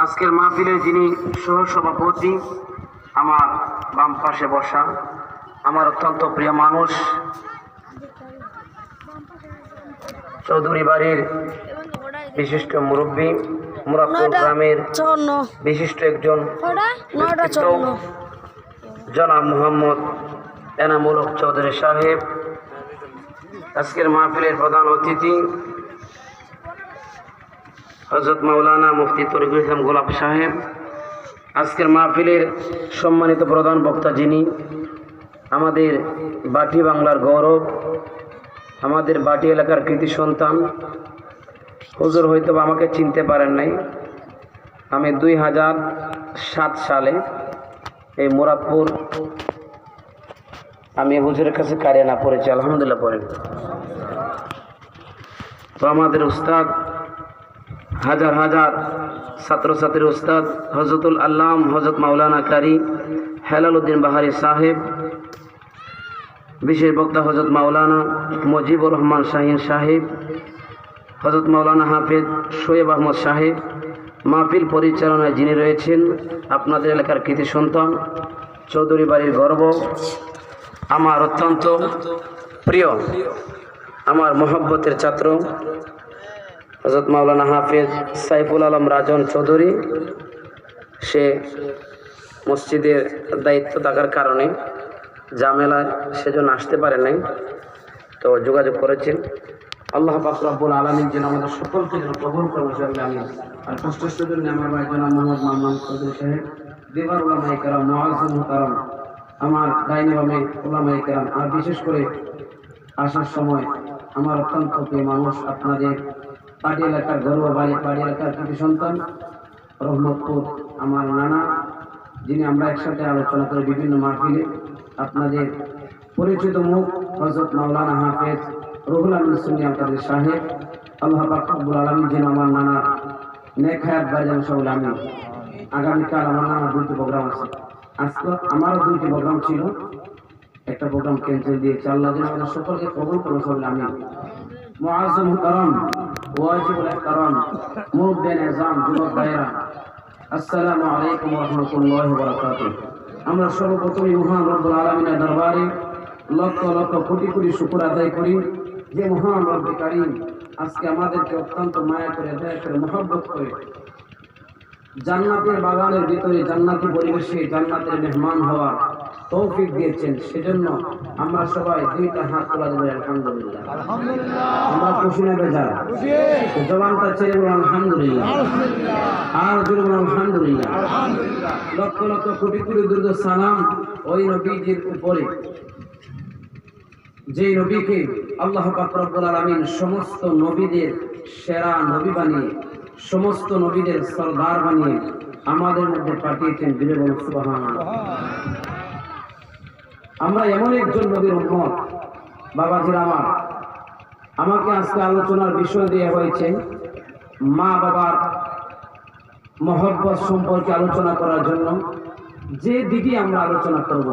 আজকের মাহফিলে যিনি সহসভাপতি, আমার বাম পাশে বসা আমার অত্যন্ত প্রিয় মানুষ, চৌধুরী বাড়ির বিশিষ্ট মুরব্বী, মুরাদপুর গ্রামের বিশিষ্ট একজন ব্যক্তিত্ব জনাব মোহাম্মদ এনামুল হক চৌধুরী সাহেব। আজকের মাহফিলের প্রধান অতিথি হযরত মাওলানা মুফতি তরিকুল ইসলাম গোলাপ সাহেব। আজকের মাহফিলের সম্মানিত প্রধান বক্তা যিনি, আমাদের বাটি বাংলার গৌরব, আমাদের বাটি এলাকার কৃতি সন্তান। হুজুর হয়তো আমাকে চিনতে পারেন নাই। আমি 2007 সালে এই মুরাদপুর আমি হুজুরের কাছে কারিয়ানা পড়েছি, আলহামদুলিল্লাহ পড়েন। তো আমাদের উস্তাদ, হাজার হাজার ছাত্রছাত্রীর উস্তাদ হযরতুল আল্লাম হযরত মাওলানা কারি হেলাল উদ্দিন বাহারি সাহেব, বিশেষ বক্তা হযরত মাওলানা মুজিবুর রহমান শাহিন সাহেব, হযরত মাওলানা হাফেজ শোয়েব আহমদ সাহেব। মাহফিল পরিচালনায় যিনি রয়েছেন আপনাদের এলাকার কৃতি সন্তান, চৌধুরী বাড়ির গর্ব, আমার অত্যন্ত প্রিয়, আমার মহব্বতের ছাত্র হযরত মাওলানা হাফেজ সাইফুল আলম রাজন চৌধুরী। সে মসজিদের দায়িত্ব থাকার কারণে ঝামেলায় সেজন্য আসতে পারে নাই, তো যোগাযোগ করেছেন। আল্লাহ পাক রব্বুল আলামিন যেন আমাদের সকলকে যেন কবুল করেন। আমি আর কষ্টের জন্য আমার ভাই জনাব মোহাম্মদ মামুন চৌধুরী সাহেব, দিবার উলামায়ে কেরাম, মুআজ্জিম মুহতারাম, আমার ডাইনে বামে উলামায়ে কেরাম, আর বিশেষ করে আসার সময় আমার অত্যন্ত প্রিয় মানুষ, আপনাদের পাটি এলাকার গর্ব, পাটি এলাকার কৃতি সন্তান রহমতপুর আমার নানা, যিনি আমরা একসাথে আলোচনা করি বিভিন্ন মাহফিলে। আপনাদের পরিচিত মুখ হযরত মাওলানা হাফেজ রুহুল আমিন সুন্নি আপনাদের সাহেব। আল্লাহ পাক রব্বুল আলামিন যেন আমার নানা নেক হায়াত বাড়ান সকল আমিন। আগামীকাল আমার নানা 2টি প্রোগ্রাম আছে, আজকে আমারও 2টি প্রোগ্রাম ছিল, একটা প্রোগ্রাম ক্যান্সেল দিয়েছে। আল্লাহ যেন আমাদের সকলকে কবুল করুন সকল আমিন। মুআজ্জিম মুহতারাম, ওয়াজিবুল ইহতারাম, মুরব্বিয়ান নিজাম, যুবক ভাইয়েরা, আসসালামু আলাইকুম ওয়া রাহমাতুল্লাহি ওয়া বারাকাতুহু। আমরা সর্বপ্রথমে মহান রব্বুল আলামিনের দরবারে লক্ষ লক্ষ কোটি কোটি শুকর আদায় করি যে মহান রব্বুল কারীম আজকে আমাদেরকে অত্যন্ত মায়া করে, দয়া করে, মহব্বত করে জান্নাতের বাগানের ভিতরে, জান্নাতি পরিবেশে, জান্নাতের মেহমান হওয়ার তৌফিক দিয়েছেন। সেজন্য আমরা সবাই 2টা হাত তোলা দেব, আলহামদুলিল্লাহ। আমরা খুশি না বেজার? জবানটা ছেড়ে বলুন আলহামদুলিল্লাহ, আর জোরে বলুন আলহামদুলিল্লাহ। লক্ষ লক্ষ কোটি কোটি দুরূদ সালাম ওই নবীজির উপরে, যে নবীকে আল্লাহ পাক রব্বুল আলামিন সমস্ত নবীদের সেরা নবী বানিয়ে, সমস্ত নবীদের সরদার বানিয়ে আমাদের মধ্যে পাঠিয়েছেন। দিলে বলুন সুবহানাল্লাহ। আমরা এমন একজন নবীর উম্মত, বাবাজিরা আমার, আমাকে আজকে আলোচনার বিষয় দেওয়া হয়েছে মা বাবার মহব্বত সম্পর্কে আলোচনা করার জন্য। যে দিকে আমরা আলোচনা করব,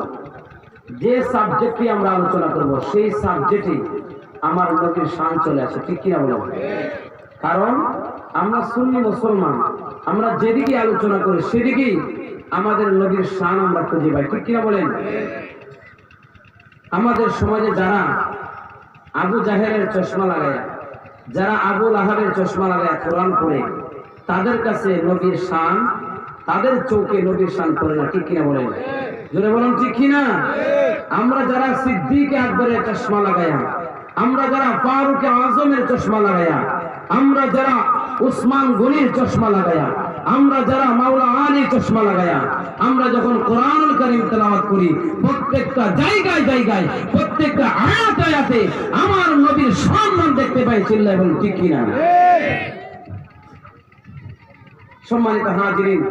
যে সাবজেক্টে আমরা আলোচনা করব, সেই সাবজেক্টে আমার নবীর শান চলে আসে, ঠিক কিনা বলবো? কারণ আমরা সুন্নি মুসলমান, আমরা যেদিকে আলোচনা করি সেদিকেই আমাদের নবীর শান আমরা খুঁজে পাই, ঠিক কিনা বলেন? আমাদের সমাজে যারা আবু জাহেলের চশমা লাগায়, যারা আবু লাহাবের চশমা লাগায় কোরআন পড়ে, তাদের কাছে নবীর শান, তাদের চোখে নবীর শান পড়ে না, ঠিক কিনা বলেন? জোরে বলুন ঠিক কিনা? আমরা যারা সিদ্দিক আকবরের চশমা লাগায়া, আমরা যারা ফারুক আজমের চশমা লাগায়া, আমরা যারা উসমান গনির চশমা লাগায়া, আমরা যারা মাওলা আলী চশমা লাগায়া, আমরা যখন কোরআনুল কারীম তেলাওয়াত করি, প্রত্যেকটা জায়গায় জায়গায়, প্রত্যেকটা আয়াতে আয়াতে আমার নবীর সম্মান দেখতে পাই, চিল্লায় বলুন ঠিক কিনা? সম্মানিত হাজিরিন,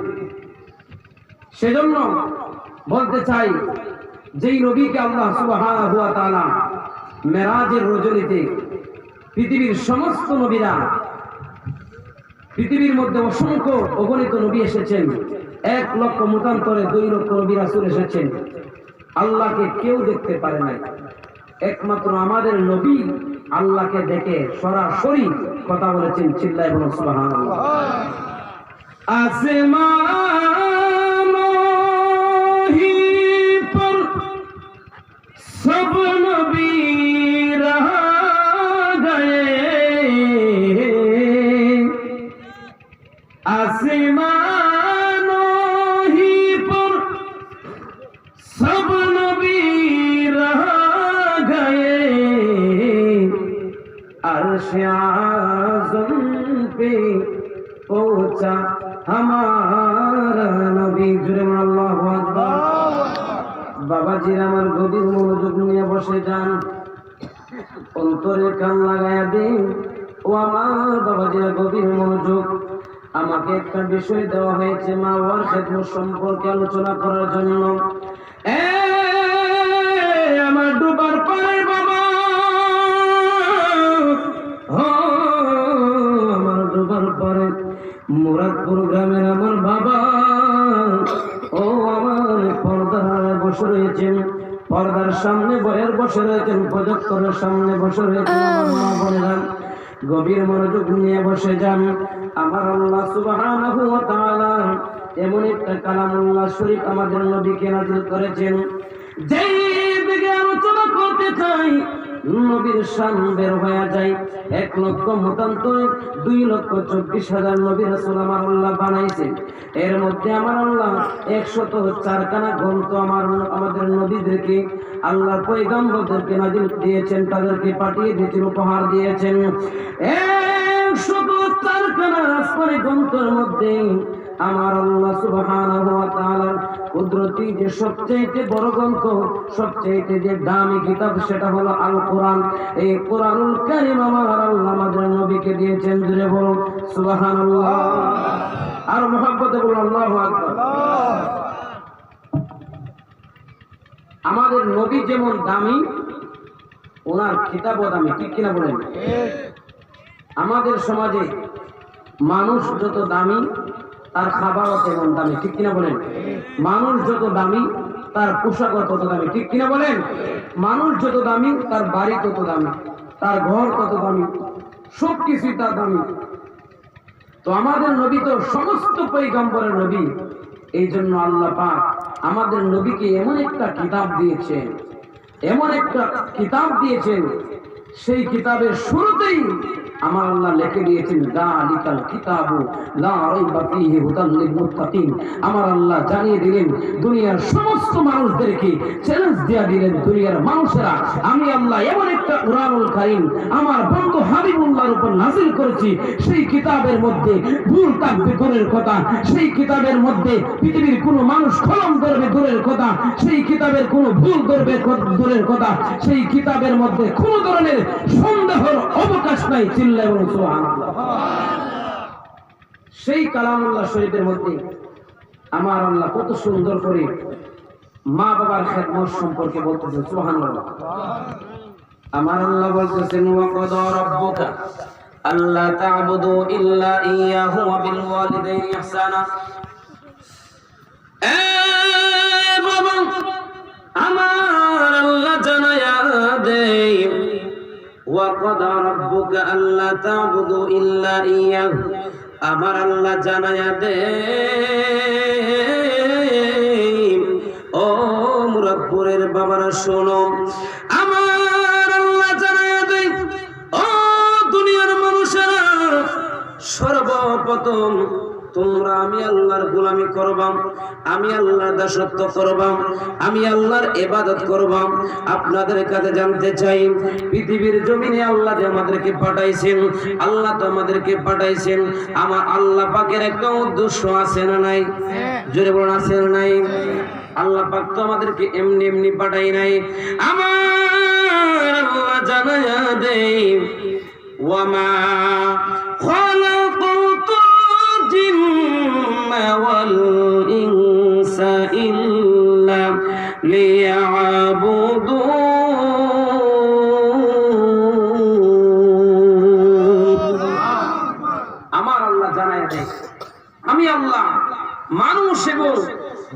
সেজন্য বলতে চাই, যেই নবীকে আল্লাহ সুবহানাহু ওয়া তাআলা মেরাজের রজনীতে পৃথিবীর সমস্ত নবীরা, পৃথিবীর মধ্যে অসংখ্য অগণিত নবী এসেছেন, 1 লক্ষ মতান্তরে 2 লক্ষ নবী রাসূল এসেছেন, আল্লাহকে কেউ দেখতে পারে নাই। একমাত্র আমাদের নবী আল্লাহকে দেখে সরাসরি কথা বলেছেন, চিল্লায় বলুন সুবহানাল্লাহ। आसमानों ही पर सब नबी रह गए, आसमानों ही पर सब नबी रह गए, अर्श आज़म पे पहुंचा हमारा नबी। जुरे अल्लाहु আকবার। বাবাজির আমার গভীর মনোযোগ নিয়ে বসে যান, অন্তরে কান লাগায়া দিন। ও আমার বাবাজিরা গভীর মনোযোগ। আমাকে একটা বিষয় দেওয়া হয়েছে মা ওয়ার খেদমত সম্পর্কে আলোচনা করার জন্য। আমার ডুবার পারে বাবা, আমার ডুবার পরে মুরাদপুর গ্রামের আমার বাবা, ও আমার পর্দার বসে রয়েছেন, পর্দার সামনে বয়ের বসে রয়েছেন, প্রজেক্টরের সামনে বসে রয়েছেন আমার মা বোনেরা। গভীর মনোযোগ নিয়ে বসে যান। আমার আল্লাহ সুবহানাহু ওয়া তাআলা এমন একটা কালামুল্লাহ শরীফ আমাদের নবীকে নাযিল করেছেন, যেই দিকে আলোচনা করতে চাই নবীর শান বের হয়ে যায়। 1,27,2,24,000 নবী রাসূল আমার আল্লাহ বানাইছেন। এর মধ্যে আমার আল্লাহ 104 খানা গ্রন্থ আমাদের নবীদেরকে আল্লাহ পয়গম্বরদেরকে নাযিল দিয়েছেন, তাদেরকে পাঠিয়ে দিয়েছেন, উপহার দিয়েছেন। 104 খানা আসমানি গ্রন্থের মধ্যে আমার আল্লাহ সুবহানাহু ওয়া তাআলার কুদরতি যে সবচেয়ে বড় গ্রন্থ, সবচেয়ে যে দামি কিতাব, সেটা হলো আল কোরআন। এই কোরআনুল কারীম আমার আল্লাহ আমাদের নবীকে দিয়েছেন। জুড়ে বলুন সুবহানাল্লাহ, আর মুহাব্বতে বলুন আল্লাহু আকবার। আমাদের নবী যেমন দামি, ওনার কিতাবও দামি, ঠিক কিনা বলেন? আমাদের সমাজে মানুষ যত দামি তার খাবারও তেমন দামি, ঠিক কিনা বলেন? মানুষ যত দামি তার পোশাকও তত দামি, ঠিক কিনা বলেন? মানুষ যত দামি তার বাড়ি তত দামি, তার ঘর তত দামি, সবকিছুই তার দামি। তো আমাদের নবী তো সমস্ত পয়গম্বরের নবী। এই জন্য আল্লাহ পাক আমাদের নবীকে এমন একটা কিতাব দিয়েছেন, এমন একটা কিতাব দিয়েছেন, সেই কিতাবের শুরুতেই আমার আল্লাহ লিখে দিয়েছেন যালিকাল কিতাবু লা রাইবা ফীহি হুদাল লিল মুত্তাকিন। আমার আল্লাহ জানিয়ে দিলেন, দুনিয়ার সমস্ত মানুষদেরকে চ্যালেঞ্জ দিয়ে দিলেন, দুনিয়ার মানুষেরা আমি আল্লাহ এমন একটা কুরআনুল কারীম আমার বন্ধু হাবিবুল্লাহর উপর নাযিল করেছি, সেই কিতাবের মধ্যে ভুল থাকবে দূরের কথা, সেই কিতাবের মধ্যে পৃথিবীর কোনো মানুষ কলম ধরবে দূরের কথা, সেই কিতাবের কোনো ভুল করবে দূরের কথা, সেই কিতাবের মধ্যে কোনো ধরনের সন্দেহের অবকাশ নাই। চিল্লায় বলুন সুবহানাল্লাহ। সেই কালামুল্লাহ শরীফের মধ্যে আমার আল্লাহ কত সুন্দর করে মা বাবার খেদমত সম্পর্কে বলতেছেন। সুবহানাল্লাহ। আমার আল্লাহ বলতেছেন ওয়া কাদা রাব্বুকা আল্লা তা'বুদু ইল্লা ইয়্যাহু ওয়া বিল ওয়ালিদাইনি ইহসানা। এ বাবা, আমার আল্লাহ জানায়া দেই ওয়া কাদা রাব্বুকা আল্লা তা'বুদু ইল্লা ইয়্যাহু, আমার আল্লাহ জানায়া দেই ও মুরাদপুরের বাবারা শোনো, আমার আল্লাহ জানায়া দেই ও দুনিয়ার মানুষেরা, সর্বপ্রথম তোমরা আমি আল্লাহর গোলামি করবা, আমি আল্লাহর দাসত্ব করবা, আমি আল্লাহর ইবাদত করবা। আপনাদের কাছে জানতে চাই, পৃথিবীর জমিনে আল্লাহ যে আমাদেরকে পাঠাইছেন, আল্লাহ তো আমাদেরকে পাঠাইছেন, আমার আল্লাহ পাকের একটা উদ্দেশ্য আছে না নাই? জোরে বলুন আছে না নাই? আল্লাহ পাক তো আমাদেরকে এমনি এমনি পাঠাই নাই। আমার আল্লাহ জানায়া দেই ওয়া মা খালাকাতুল জিন্না ওয়াল ইনসা ইল্লা লিয়াবুদুন। আমার আল্লাহ জানায়া দেয়, আমি আল্লাহ মানুষ এবং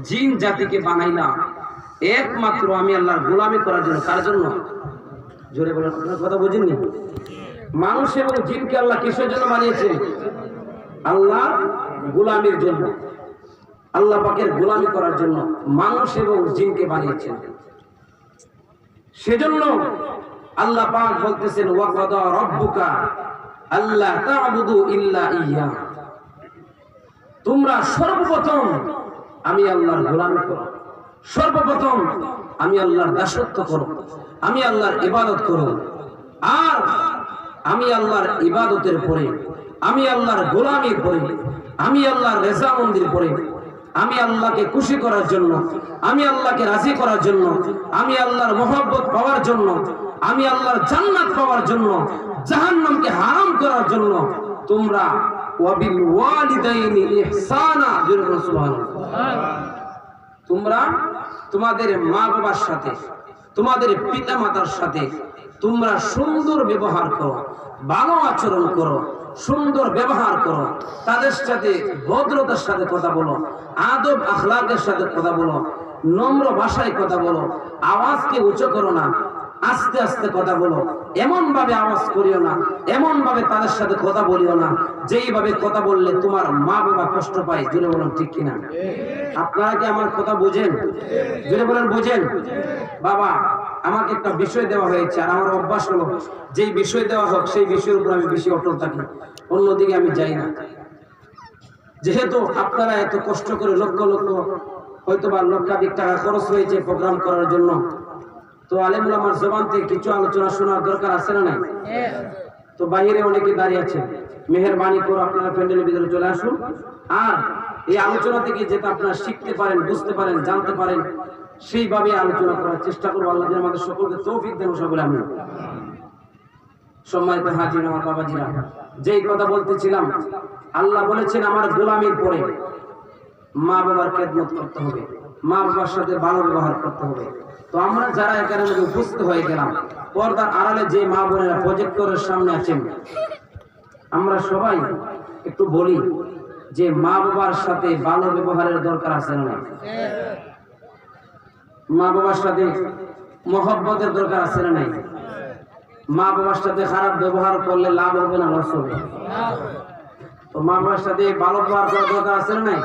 জিন জাতিকে বানাইলাম একমাত্র আমি আল্লাহর গোলামি করার জন্য। কার জন্য? জোরে বলেন, আপনার কথা বুঝেননি? মানুষ এবং জিনকে আল্লাহ কিসের জন্য বানিয়েছে? আল্লাহ গোলামির জন্য, আল্লাহ পাকের গোলামি করার জন্য মানুষ এবং জিনকে বানিয়েছেন। সেজন্য আল্লাহ পাক বলতেছেন ওয়া কাদা রাব্বুকা আল্লা তা'বুদু ইল্লা ইয়্যা, তোমরা সর্বপ্রথম আমি আল্লাহর গোলামি করো, সর্বপ্রথম আমি আল্লাহর দাসত্ব করো, আমি আল্লাহর ইবাদত করো। আর আমি আল্লাহর ইবাদতের পরে, আমি আল্লাহর গোলামির পরে, আমি আল্লাহর রেজামন্দির পরে, আমি আল্লাহকে খুশি করার জন্য, আমি আল্লাহকে রাজি করার জন্য, আমি আল্লাহর মহব্বত পাওয়ার জন্য, আমি আল্লাহর জান্নাত পাওয়ার জন্য, জাহান্নামকে হারাম করার জন্য তোমরা ওয়াবিল ওয়ালিদাইনি ইহসানা, তোমরা তোমাদের মা বাবার সাথে, তোমাদের পিতা মাতার সাথে তোমরা সুন্দর ব্যবহার করো, ভালো আচরণ করো, সুন্দর ব্যবহার করো, তাদের সাথে ভদ্রতার সাথে কথা বলো, আদব আখলাকের সাথে কথা বলো, নম্র ভাষায় কথা বলো, আওয়াজকে উঁচু করো না, আস্তে আস্তে কথা বলো, এমন ভাবে আওয়াজ করিও না, এমন ভাবে তাদের সাথে কথা বলিও না যেইভাবে কথা বললে তোমার মা বাবা কষ্ট পায়। জোরে বলেন ঠিক কিনা? আপনারা কি আমার কথা বোঝেন? জোরে বলেন বোঝেন? বাবা, আমাকে একটা বিষয় দেওয়া হয়েছে, আর আমার অভ্যাস হলো যেই বিষয় দেওয়া হোক সেই বিষয়ের উপর আমি বেশি অটল থাকি, অন্যদিকে আমি যাই না। যেহেতু আপনারা এত কষ্ট করে লক্ষ লক্ষ হয়তো বা লক্ষাধিক টাকা খরচ হয়েছে প্রোগ্রাম করার জন্য, তো আলেম ওলামার জবান থেকে কিছু আলোচনা শোনার দরকার আছে না নাই? তো বাইরে অনেকে দাঁড়িয়ে আছে, মেহেরবানি করে আপনারা প্যান্ডেলের ভিতরে চলে আসুন, আর এই আলোচনা থেকে যেটা আপনারা শিখতে পারেন, বুঝতে পারেন, জানতে পারেন, সেইভাবে আলোচনা করার চেষ্টা করবো। আল্লাহ যেন আমাদের সকলকে তৌফিক দেন, সকলে আমি। সম্মানিত হাজির আমার বাবাজিরা, যেই কথা বলতেছিলাম, আল্লাহ বলেছেন আমার গোলামির পরে মা বাবার খেদমত করতে হবে, মা বাবার সাথে ভালো ব্যবহার করতে হবে। তো আমরা যারা এখানে উপস্থিত হয়ে গেলাম, পর্দার আড়ালে যে মা বোনেরা প্রজেক্টরের সামনে আছেন, আমরা সবাই একটু বলি যে মা বাবার সাথে ভালো ব্যবহারের দরকার আছে না? মা বাবার সাথে মহব্বতের দরকার আছে না নাই? মা বাবার সাথে খারাপ ব্যবহার করলে লাভ হবে না লস হবে? তো মা বাবার সাথে ভালো ব্যবহার করার দরকার আছে না নাই?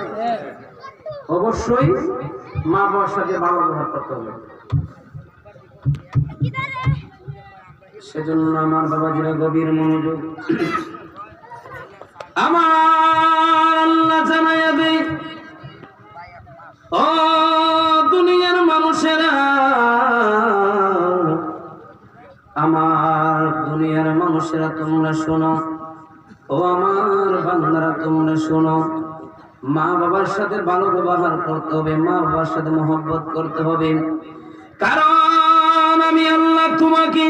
অবশ্যই মা বাবার সাথে ভালো ব্যবহার করতে হবে। সেজন্য আমার বাবাজিরা গভীর মনোযোগ, আমার আল্লাহ জানাইয়া দেয়, ও দুনিয়ার মানুষেরা, আমার দুনিয়ার মানুষেরা তোমরা শোনো, ও আমার বান্দারা তোমরা শোনো, মা বাবার সাথে ভালো ব্যবহার করতে হবে, মা বাবার সাথে মহব্বত করতে হবে। কারণ আমি আল্লাহ তোমাকে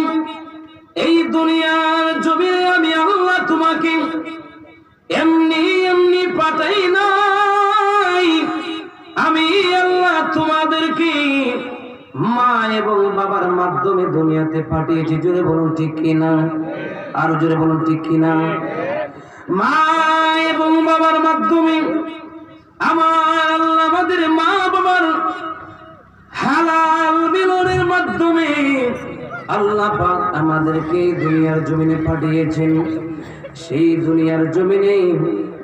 এই দুনিয়ার জমিনে, আমি আল্লাহ তোমাকে এমনি এমনি পাঠাই নাই, আমি আল্লাহ তোমাদেরকে মা এবং বাবার মাধ্যমে দুনিয়াতে পাঠিয়েছি। জোরে বলুন ঠিক কিনা? আরো জোরে বলুন ঠিক কিনা? মা এবং বাবার মাধ্যমে আমার আল্লাহ আমাদের মা বাবার হালাল মিলনের মাধ্যমে আল্লাহ পাক আমাদেরকে দুনিয়ার জমিনে পাঠিয়েছেন। সেই দুনিয়ার জমিনে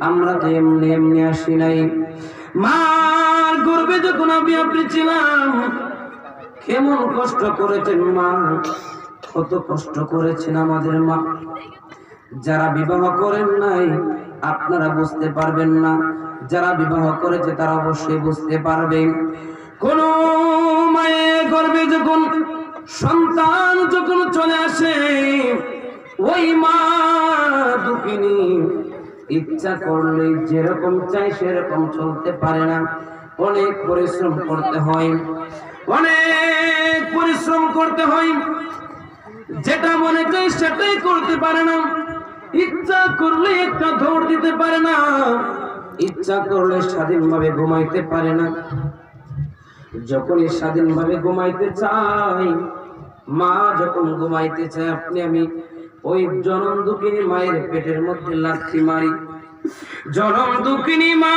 আমরা তো এমনি এমনি আসি নাই। মার গর্ভে যখন আপনি ছিলাম, কেমন কষ্ট করেছেন মা, কত কষ্ট করেছেন আমাদের মা। যারা বিবাহ করেন নাই আপনারা বুঝতে পারবেন না, যারা বিবাহ করেছে তারা অবশ্যই বুঝতে পারবে। কোন মায়ের গর্ভে যখন সন্তান যখন চলে আসে, ওই মা দুঃখিনী ইচ্ছা করলে যেরকম চাই সেরকম চলতে পারে না, অনেক পরিশ্রম করতে হয়, অনেক পরিশ্রম করতে হয়। যেটা মনে চাই সেটাই করতে পারে না, ইচ্ছা করলে একটা দৌড় দিতে পারে না, ইচ্ছা করলে স্বাধীনভাবে ঘুমাইতে পারে না। যখনই স্বাধীনভাবে ঘুমাইতে চাই, মা যখন ঘুমাইতে চায়, আপনি আমি ওই জনম দুঃখিনী মায়ের পেটের মধ্যে লাথি মারি। জনম দুঃখিনী মা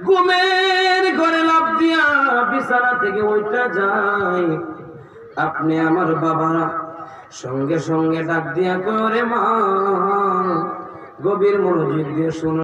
ঘুমের ঘরে লাফ দিয়া বিছানা থেকে ওইটা যায়, আপনি আমার বাবারা সঙ্গে সঙ্গে ডাক দিয়া করে, মা গভীর মনোযোগ দিয়ে শুনুন।